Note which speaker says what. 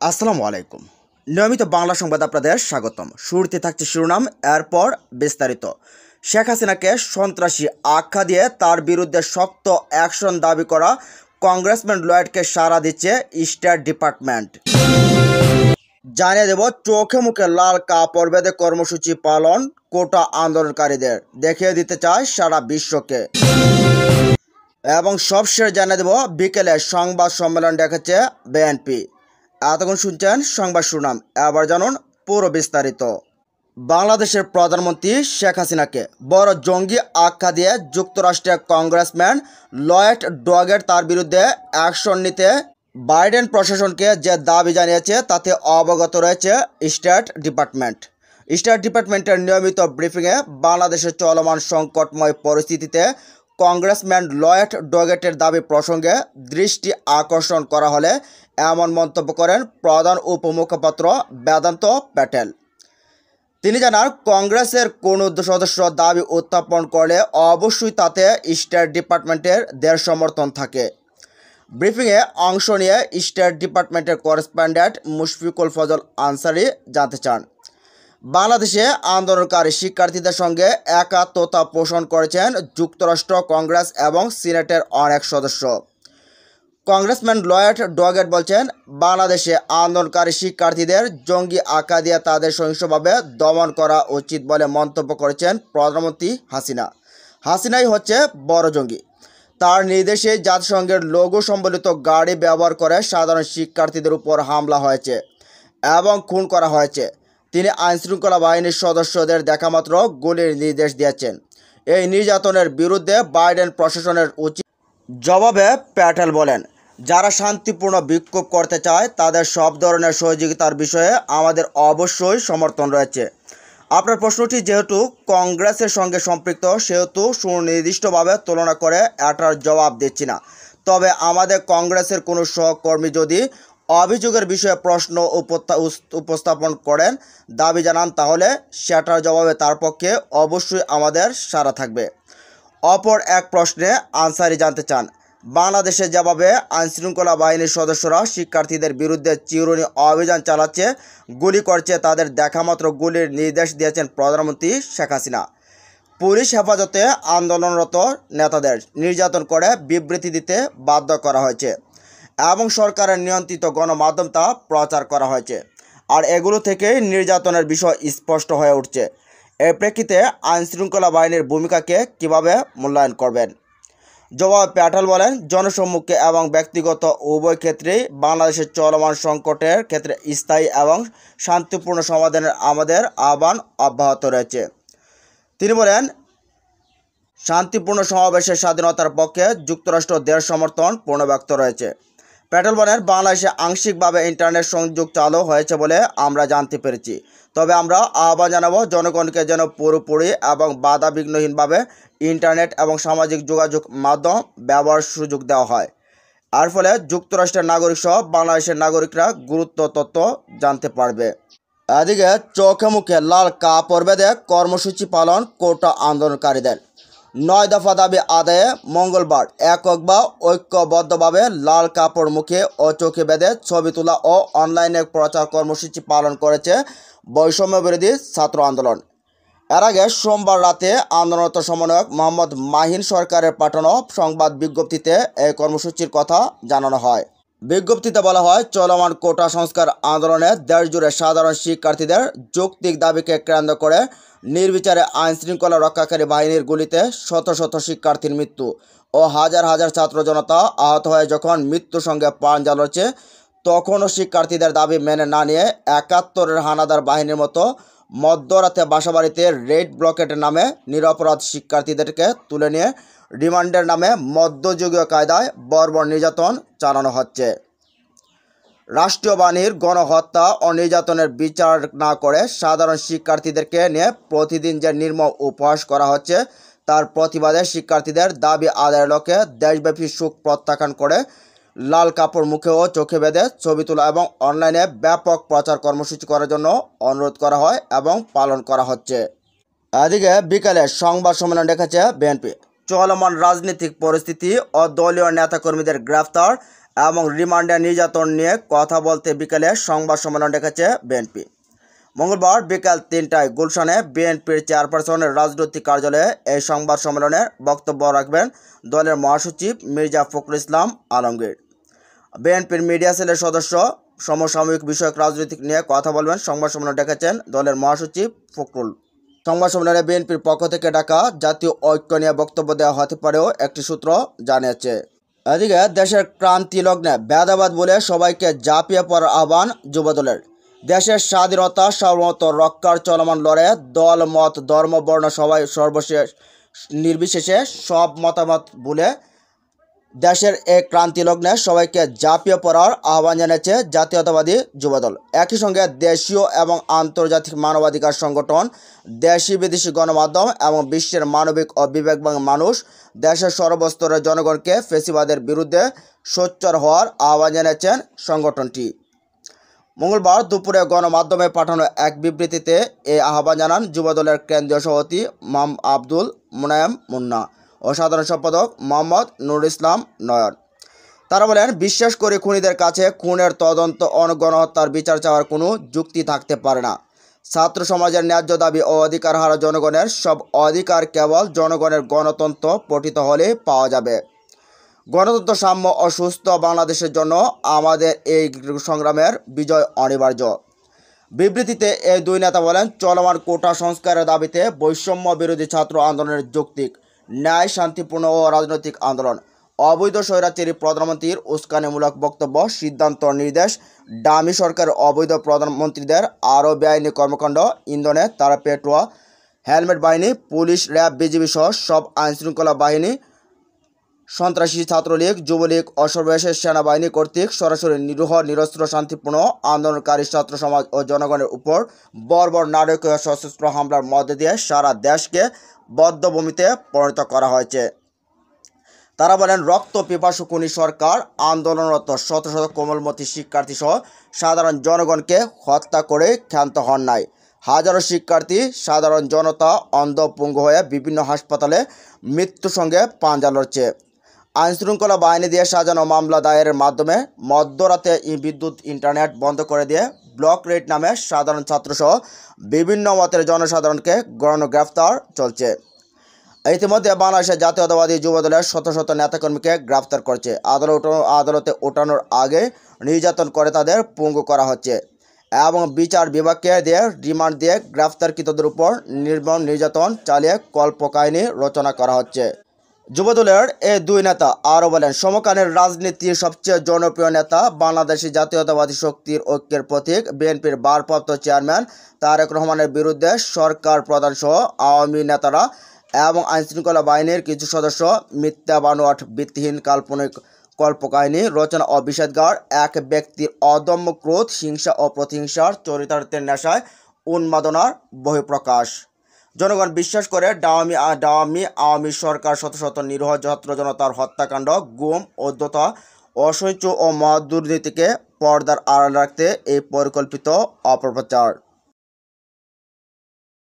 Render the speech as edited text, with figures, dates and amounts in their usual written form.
Speaker 1: আসসালামু আলাইকুম। নিয়মিত বাংলা সংবাদ আপনাদের স্বাগতম। শুরুতে থাকছে শিরোনাম, এরপর বিস্তারিত। শেখ হাসিনাকে সন্ত্রাসী আখ্যা দিয়ে তার বিরুদ্ধে শক্ত অ্যাকশন দাবি করা কংগ্রেসম্যান লয়েডকে সাড়া দিচ্ছে স্টেট ডিপার্টমেন্ট। জানিয়ে দেব, চোখে মুখে লাল কাপড় বেঁধে কর্মসূচি পালন কোটা আন্দোলনকারীদের, দেখিয়ে দিতে চায় সারা বিশ্বকে। এবং সবশেষ জানিয়ে দেব, বিকেলে সংবাদ সম্মেলন ডেকেছে বিএনপি। এতক্ষণ শুনছেন সংবাদ শিরোনাম, এবার জানুন পুরো বিস্তারিত। বাংলাদেশের প্রধানমন্ত্রী শেখ হাসিনাকে বড় জঙ্গি আখ্যা দিয়ে যুক্তরাষ্ট্রের কংগ্রেসম্যান লয়েড ডগেট তার বিরুদ্ধে অ্যাকশন নিতে বাইডেন প্রশাসনকে যে দাবি জানিয়েছে তাতে অবগত রয়েছে স্টেট ডিপার্টমেন্ট। স্টেট ডিপার্টমেন্টের নিয়মিত ব্রিফিংয়ে বাংলাদেশের চলমান সংকটময় পরিস্থিতিতে কংগ্রেসম্যান লয়েড ডগেটের দাবি প্রসঙ্গে দৃষ্টি আকর্ষণ করা হলে এমন মন্তব্য করেন প্রধান উপমুখপাত্র বেদান্ত প্যাটেল। তিনি জানান, কংগ্রেসের কোনো সদস্য দাবি উত্থাপন করলে অবশ্যই তাতে স্টেট ডিপার্টমেন্টের দের সমর্থন থাকে। ব্রিফিংয়ে অংশ নিয়ে স্টেট ডিপার্টমেন্টের করেসপন্ডেন্ট মুশফিকুল ফজল আনসারি জানতে চান, বাংলাদেশে আন্দোলনকারী শিক্ষার্থীদের সঙ্গে একাত্মতা পোষণ করেছেন যুক্তরাষ্ট্র, কংগ্রেস এবং সিনেটের অনেক সদস্য। কংগ্রেসম্যান লয়েড ডগেট বলছেন, বাংলাদেশে আন্দোলনকারী শিক্ষার্থীদের জঙ্গি আখ্যা দিয়ে তাদের সহিংসভাবে দমন করা উচিত বলে মন্তব্য করেছেন প্রধানমন্ত্রী হাসিনা। হাসিনাই হচ্ছে বড় জঙ্গি। তার নির্দেশেই জাতিসংঘের লোগো সম্বলিত গাড়ি ব্যবহার করে সাধারণ শিক্ষার্থীদের উপর হামলা হয়েছে এবং খুন করা হয়েছে। তিনি আইনশৃঙ্খলা বাহিনীর সদস্যদের দেখামাত্র গুলির নির্দেশ দিয়েছেন। এই নির্যাতনের বিরুদ্ধে বাইডেন প্রশাসনের উচিত জবাবে প্যাটেল বলেন, যারা শান্তিপূর্ণ বিক্ষোভ করতে চায় তাদের সব ধরনের সহযোগিতার বিষয়ে আমাদের অবশ্যই সমর্থন রয়েছে। আপনার প্রশ্নটি যেহেতু কংগ্রেসের সঙ্গে সম্পৃক্ত সেহেতু সুনির্দিষ্টভাবে তুলনা করে এটার জবাব দিচ্ছি না। তবে আমাদের কংগ্রেসের কোনো সহকর্মী যদি অভিযোগের বিষয়ে প্রশ্ন উপস্থাপন করেন, দাবি জানান, তাহলে সেটার জবাবে তার পক্ষে অবশ্যই আমাদের সাড়া থাকবে। অপর এক প্রশ্নে আনসারি জানতে চান, বাংলাদেশে যেভাবে আইনশৃঙ্খলা বাহিনীর সদস্যরা শিক্ষার্থীদের বিরুদ্ধে চিরুনি অভিযান চালাচ্ছে, গুলি করছে, তাদের দেখামাত্র গুলির নির্দেশ দিয়েছেন প্রধানমন্ত্রী শেখ হাসিনা। পুলিশ হেফাজতে আন্দোলনরত নেতাদের নির্যাতন করে বিবৃতি দিতে বাধ্য করা হয়েছে এবং সরকারের নিয়ন্ত্রিত গণমাধ্যম তা প্রচার করা হয়েছে। আর এগুলো থেকেই নির্যাতনের বিষয় স্পষ্ট হয়ে উঠছে। এর প্রেক্ষিতে আইনশৃঙ্খলা বাহিনীর ভূমিকাকে কিভাবে মূল্যায়ন করবেন? জবাবে প্যাটেল বলেন, জনসম্মুখে এবং ব্যক্তিগত উভয় ক্ষেত্রেই বাংলাদেশের চলমান সংকটের ক্ষেত্রে স্থায়ী এবং শান্তিপূর্ণ সমাধানের আমাদের আহ্বান অব্যাহত রয়েছে। তিনি বলেন, শান্তিপূর্ণ সমাবেশের স্বাধীনতার পক্ষে যুক্তরাষ্ট্র দের সমর্থন পূর্ণব্যক্ত রয়েছে। প্যাটেল বলেন, বাংলাদেশে আংশিকভাবে ইন্টারনেট সংযোগ চালু হয়েছে বলে আমরা জানতে পেরেছি। তবে আমরা আহ্বান জানাবো জনগণকে যেন পুরোপুরি এবং বাধাবিঘ্নহীনভাবে ইন্টারনেট এবং সামাজিক যোগাযোগ মাধ্যম ব্যবহার সুযোগ দেওয়া হয়। এর ফলে যুক্তরাষ্ট্রের নাগরিক সহ বাংলাদেশের নাগরিকরা গুরুত্ব তথ্য জানতে পারবে। এদিকে চোখে মুখে লাল কাপড় বেঁধে কর্মসূচি পালন কোটা আন্দোলনকারীদের। 9 দফা দাবি আদায়ে মঙ্গলবার একক বা ঐক্যবদ্ধভাবে লাল কাপড় মুখে ও চোখে বেঁধে ছবি তোলা ও অনলাইনে প্রচার কর্মসূচি পালন করেছে বৈষম্য বিরোধী ছাত্র আন্দোলন। এর আগে সোমবার রাতে আন্দোলনরত সমন্বয়ক মোহাম্মদ মাহিন সরকারের পাঠানো সংবাদ বিজ্ঞপ্তিতে এই কর্মসূচির কথা জানানো হয়। বিজ্ঞপ্তিতে বলা হয়, চলমান কোটা সংস্কার আন্দোলনে দেশজুড়ে সাধারণ শিক্ষার্থীদের যৌক্তিক দাবিকে কেন্দ্র করে নির্বিচারে আইনশৃঙ্খলা রক্ষাকারী বাহিনীর গুলিতে শত শত শিক্ষার্থীর মৃত্যু ও হাজার হাজার ছাত্র জনতা আহত হয়ে যখন মৃত্যুর সঙ্গে পাঞ্জা লড়ছে, তখনও শিক্ষার্থীদের দাবি মেনে না নিয়ে 71-এর হানাদার বাহিনীর মতো মধ্যরাতে বাসাবাড়িতে রেড ব্লকেটের নামে নিরপরাধ শিক্ষার্থীদেরকে তুলে নিয়ে রিমান্ডের নামে মধ্যযুগীয় কায়দায় বর্বর নির্যাতন চালানো হচ্ছে। রাষ্ট্রীয় বাহিনীর গণহত্যা ও নির্যাতনের বিচার না করে সাধারণ শিক্ষার্থীদেরকে নিয়ে প্রতিদিন যে নির্মম উপহাস করা হচ্ছে, তার প্রতিবাদে শিক্ষার্থীদের দাবি আদায়ের লক্ষ্যে দেশব্যাপী শোক প্রত্যাখ্যান করে লাল কাপড় মুখে ও চোখে বেঁধে ছবি তোলা এবং অনলাইনে ব্যাপক প্রচার কর্মসূচি করার জন্য অনুরোধ করা হয় এবং পালন করা হচ্ছে। এদিকে বিকালে সংবাদ সম্মেলন ডেকেছে বিএনপি। চলমান রাজনৈতিক পরিস্থিতি ও দলীয় নেতাকর্মীদের গ্রেফতার এবং রিমান্ডে নির্যাতন নিয়ে কথা বলতে বিকেলে সংবাদ সম্মেলন ডেকেছে বিএনপি। মঙ্গলবার বিকাল 3টায় গুলশানে বিএনপির চেয়ারপারসনের রাজনৈতিক কার্যালয়ে এই সংবাদ সম্মেলনে বক্তব্য রাখবেন দলের মহাসচিব মির্জা ফখরুল ইসলাম আলমগীর। বিএনপির মিডিয়া সেলের সদস্য সমসাময়িক বিষয়ক রাজনীতি নিয়ে কথা বলবেন সংবাদ সম্মেলন ডেকেছেন দলের মহাসচিব ফখরুল। সংবাদ সম্মেলনে বিএনপির পক্ষ থেকে ডাকা জাতীয় ঐক্য নিয়ে বক্তব্য দেওয়া হতে পারেও একটি সূত্র জানিয়েছে। এদিকে দেশের ক্রান্তি লগ্নে ভেদাভেদ বলে সবাইকে ঝাঁপিয়ে পড়ার আহ্বান যুবদলের। দেশের স্বাধীনতা সার্বভৌমত্ব রক্ষার চলমান লড়াইয়ে দল, মত, ধর্ম, বর্ণ সবাই সর্বশেষ নির্বিশেষে সব মতামত বলে দেশের এই ক্রান্তি লগ্নে সবাইকে ঝাঁপিয়ে পড়ার আহ্বান জানিয়েছে জাতীয়তাবাদী যুবদল। একই সঙ্গে দেশীয় এবং আন্তর্জাতিক মানবাধিকার সংগঠন, দেশি বিদেশি গণমাধ্যম এবং বিশ্বের মানবিক ও বিবেকবান মানুষ দেশের সর্বস্তরের জনগণকে ফ্যাসিবাদের বিরুদ্ধে সোচ্চার হওয়ার আহ্বান জানিয়েছেন সংগঠনটি। মঙ্গলবার দুপুরে গণমাধ্যমে পাঠানো এক বিবৃতিতে এই আহ্বান জানান যুবদলের কেন্দ্রীয় সভাপতি আব্দুল মুনায়েম মুন্না ও সাধারণ সম্পাদক মোহাম্মদ নুরুল ইসলাম নয়ন। তারা বলেন, বিশ্বাস করে খুনিদের কাছে খুনের তদন্ত ও গণহত্যার বিচার চাওয়ার কোনো যুক্তি থাকতে পারে না। ছাত্র সমাজের ন্যায্য দাবি ও অধিকার হারা জনগণের সব অধিকার কেবল জনগণের গণতন্ত্র পঠিত হলে পাওয়া যাবে। গণতন্ত্র, সাম্য ও সুস্থ বাংলাদেশের জন্য আমাদের এই সংগ্রামের বিজয় অনিবার্য। বিবৃতিতে এই দুই নেতা বলেন, চলমান কোটা সংস্কারের দাবিতে বৈষম্য বিরোধী ছাত্র আন্দোলনের যৌক্তিক, ন্যায়, শান্তিপূর্ণ ও রাজনৈতিক আন্দোলন, অবৈধ স্বৈরাচারী প্রধানমন্ত্রীর উস্কানিমূলক বক্তব্য, সিদ্ধান্ত, নির্দেশ, ডামি সরকারের অবৈধ প্রধানমন্ত্রীদের আরও বেআইনি কর্মকাণ্ড, ইন্ধনে তারা পেট্রোয়া, হেলমেট বাহিনী, পুলিশ, র্যাব, বিজিবি সহ সব আইনশৃঙ্খলা বাহিনী, সন্ত্রাসী ছাত্রলীগ, যুবলীগ ও সর্বশেষ সেনাবাহিনী কর্তৃক সরাসরি নিরীহ নিরস্ত্র শান্তিপূর্ণ আন্দোলনকারী ছাত্র সমাজ ও জনগণের উপর বর্বর নারকীয় সশস্ত্র হামলার মধ্যে দিয়ে সারা দেশকে বদ্ধভূমিতে পরিণত করা হয়েছে। তারা বলেন, রক্ত পিপাসু খুনি সরকার আন্দোলনরত শত শত কোমলমতি শিক্ষার্থী সহ সাধারণ জনগণকে হত্যা করে ক্ষান্ত হন নাই। হাজারো শিক্ষার্থী, সাধারণ জনতা অন্ধ পঙ্গু হয়ে বিভিন্ন হাসপাতালে মৃত্যুর সঙ্গে পাঞ্জা লড়ছে। আইনশৃঙ্খলা বাহিনী দিয়ে সাজানো মামলা দায়েরের মাধ্যমে মধ্যরাতে বিদ্যুৎ, ইন্টারনেট বন্ধ করে দিয়ে ব্লক রেড নামে সাধারণ ছাত্রসহ বিভিন্ন মতের জনসাধারণকে গণগ্রেফতার চলছে। ইতিমধ্যে বাংলাদেশের জাতীয়তাবাদী যুবদলের শত শত নেতাকর্মীকে গ্রেফতার করছে। আদালতে ওঠানোর আগে নির্যাতন করে তাদের পঙ্গু করা হচ্ছে এবং বিচার বিভাগকে দিয়ে রিমান্ড দিয়ে গ্রেফতারকৃতদের উপর নির্মম নির্যাতন চালিয়ে কল্পকাহিনী রচনা করা হচ্ছে। যুবদলের এই দুই নেতা আরও বলেন, সমকালীন রাজনীতির সবচেয়ে জনপ্রিয় নেতা, বাংলাদেশি জাতীয়তাবাদী শক্তির ঐক্যের প্রতীক বিএনপির ভারপ্রাপ্ত চেয়ারম্যান তারেক রহমানের বিরুদ্ধে সরকার প্রধানসহ আওয়ামী নেতারা এবং আইনশৃঙ্খলা বাহিনীর কিছু সদস্য মিথ্যা, বানোয়াট, ভিত্তিহীন, কাল্পনিক কল্পকাহিনী রচনা ও বিষাদগার এক ব্যক্তির অদম্য ক্রোধ, হিংসা ও প্রতিহিংসার চরিতার্থের নেশায় উন্মাদনার বহিঃপ্রকাশ। জনগণ বিশ্বাস করে আওয়ামী সরকার শত শত নিরীহ ছাত্র জনতার হত্যাকাণ্ড, গুম, অধ্যতা, অসহ্য ও মহাদুর্নীতিকে পর্দার আড়াল রাখতে এই পরিকল্পিত অপপ্রচার।